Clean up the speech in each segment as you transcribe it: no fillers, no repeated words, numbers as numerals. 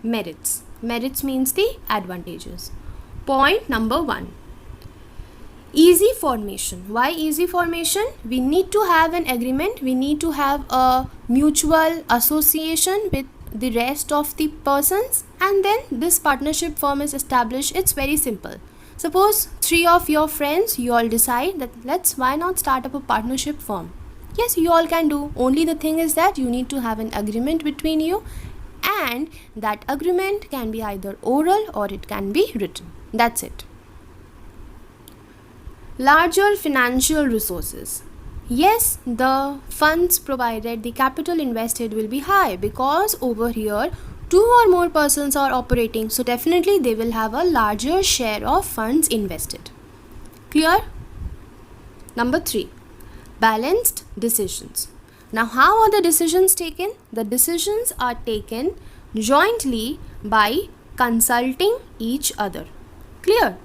merits. Merits means the advantages. Point number 1. Easy formation. Why easy formation? We need to have an agreement. We need to have a mutual association with the rest of the persons, and then this partnership firm is established. It's very simple. Suppose 3 of your friends, you all decide that why not start up a partnership firm. Yes, you all can do. Only the thing is that you need to have an agreement between you, and that agreement can be either oral or it can be written. That's it. Larger financial resources. Yes, the funds provided, the capital invested will be high because over here 2 or more persons are operating, so definitely they will have a larger share of funds invested. Clear? Number 3, balanced decisions. Now, how are the decisions taken? The decisions are taken jointly by consulting each other. Clear?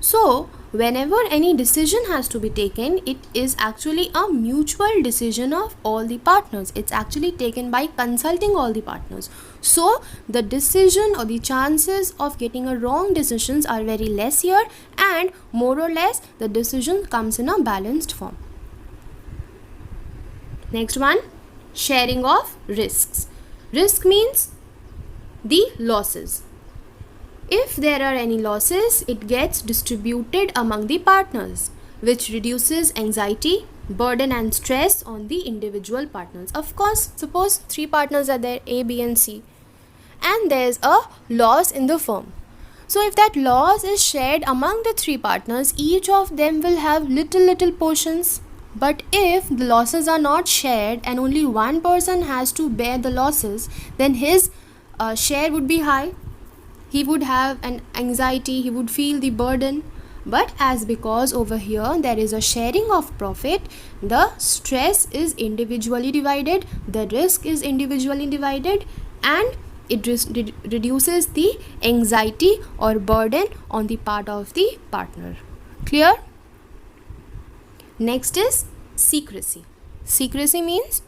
So, whenever any decision has to be taken, it is actually a mutual decision of all the partners. It's actually taken by consulting all the partners. So, the decision or the chances of getting a wrong decisions are very less here, and more or less the decision comes in a balanced form. Next one, sharing of risks. Risk means the losses. If there are any losses, it gets distributed among the partners, which reduces anxiety, burden and stress on the individual partners. Of course, suppose 3 partners are there, A, B and C, and there's a loss in the firm. So if that loss is shared among the 3 partners, each of them will have little portions. But if the losses are not shared and only one person has to bear the losses, then his share would be high. He would have an anxiety, he would feel the burden. But as because over here there is a sharing of profit, the stress is individually divided, the risk is individually divided, and it reduces the anxiety or burden on the part of the partner. Clear? Next is secrecy. Secrecy means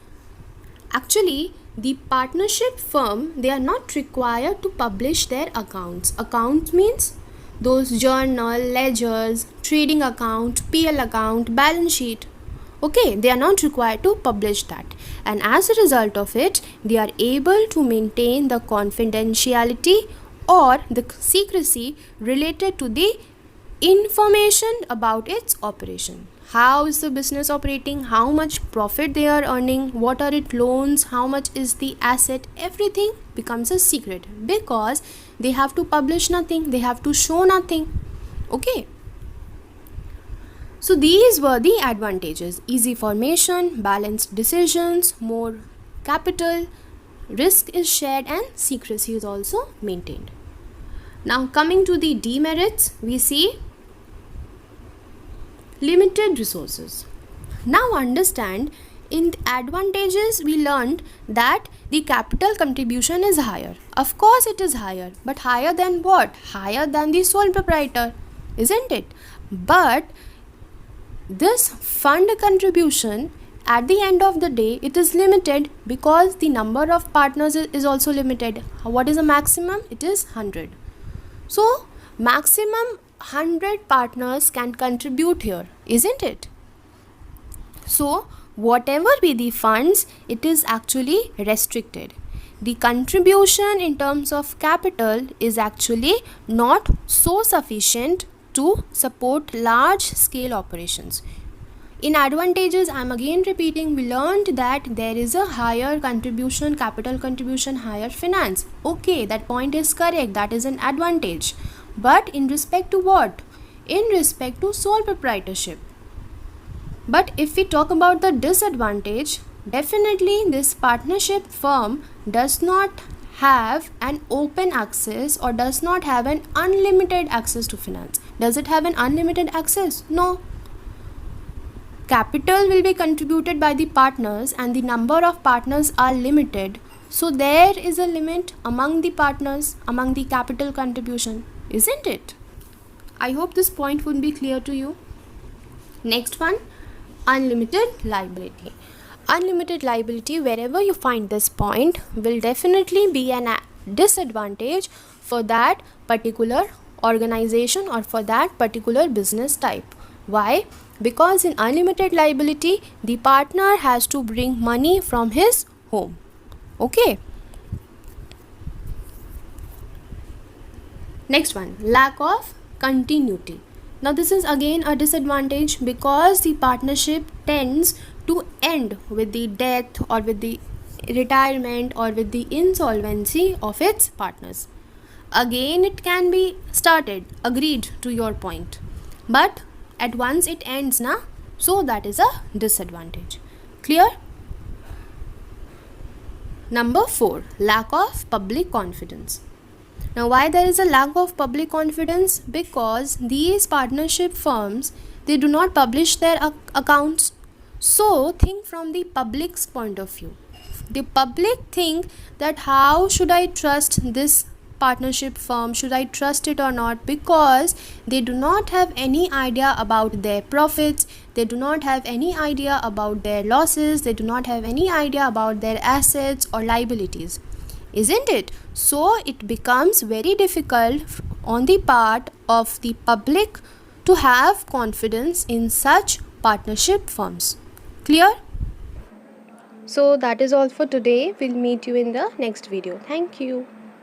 actually the partnership firm, they are not required to publish their accounts. Accounts means those journal, ledgers, trading account, PL account, balance sheet. Okay, they are not required to publish that. And as a result of it, they are able to maintain the confidentiality or the secrecy related to the information about its operation. How is the business operating? How much profit they are earning? What are its loans? How much is the asset? Everything becomes a secret because they have to publish nothing. They have to show nothing. Okay. So these were the advantages. Easy formation, balanced decisions, more capital, risk is shared, and secrecy is also maintained. Now coming to the demerits, we see limited resources. Now understand, in advantages we learned that the capital contribution is higher. Of course it is higher, but higher than what? Higher than the sole proprietor, isn't it? But this fund contribution, at the end of the day, it is limited because the number of partners is also limited. What is the maximum? It is 100. So maximum 100 partners can contribute here, isn't it? So whatever be the funds, it is actually restricted. The contribution in terms of capital is actually not so sufficient to support large scale operations. In advantages, I am again repeating, we learned that there is a higher contribution, capital contribution, higher finance. Okay, that point is correct, that is an advantage. But in respect to what? In respect to sole proprietorship. But if we talk about the disadvantage, definitely this partnership firm does not have an open access or does not have an unlimited access to finance. Does it have an unlimited access? No. Capital will be contributed by the partners and the number of partners are limited. So there is a limit among the partners, among the capital contribution, isn't it? I hope this point would be clear to you. Next one, unlimited liability. Unlimited liability, wherever you find this point, will definitely be an disadvantage for that particular organization or for that particular business type. Why? Because in unlimited liability, the partner has to bring money from his home. Okay. Next one, lack of continuity. Now this is again a disadvantage because the partnership tends to end with the death or with the retirement or with the insolvency of its partners. Again it can be started, agreed to your point, but at once it ends na, so that is a disadvantage. Clear? Number 4, lack of public confidence. Now why there is a lack of public confidence? Because these partnership firms, they do not publish their accounts. So think from the public's point of view. The public think that how should I trust this partnership firm, should I trust it or not, because they do not have any idea about their profits, they do not have any idea about their losses, they do not have any idea about their assets or liabilities, isn't it? So it becomes very difficult on the part of the public to have confidence in such partnership firms. Clear? So that is all for today. We'll meet you in the next video. Thank you.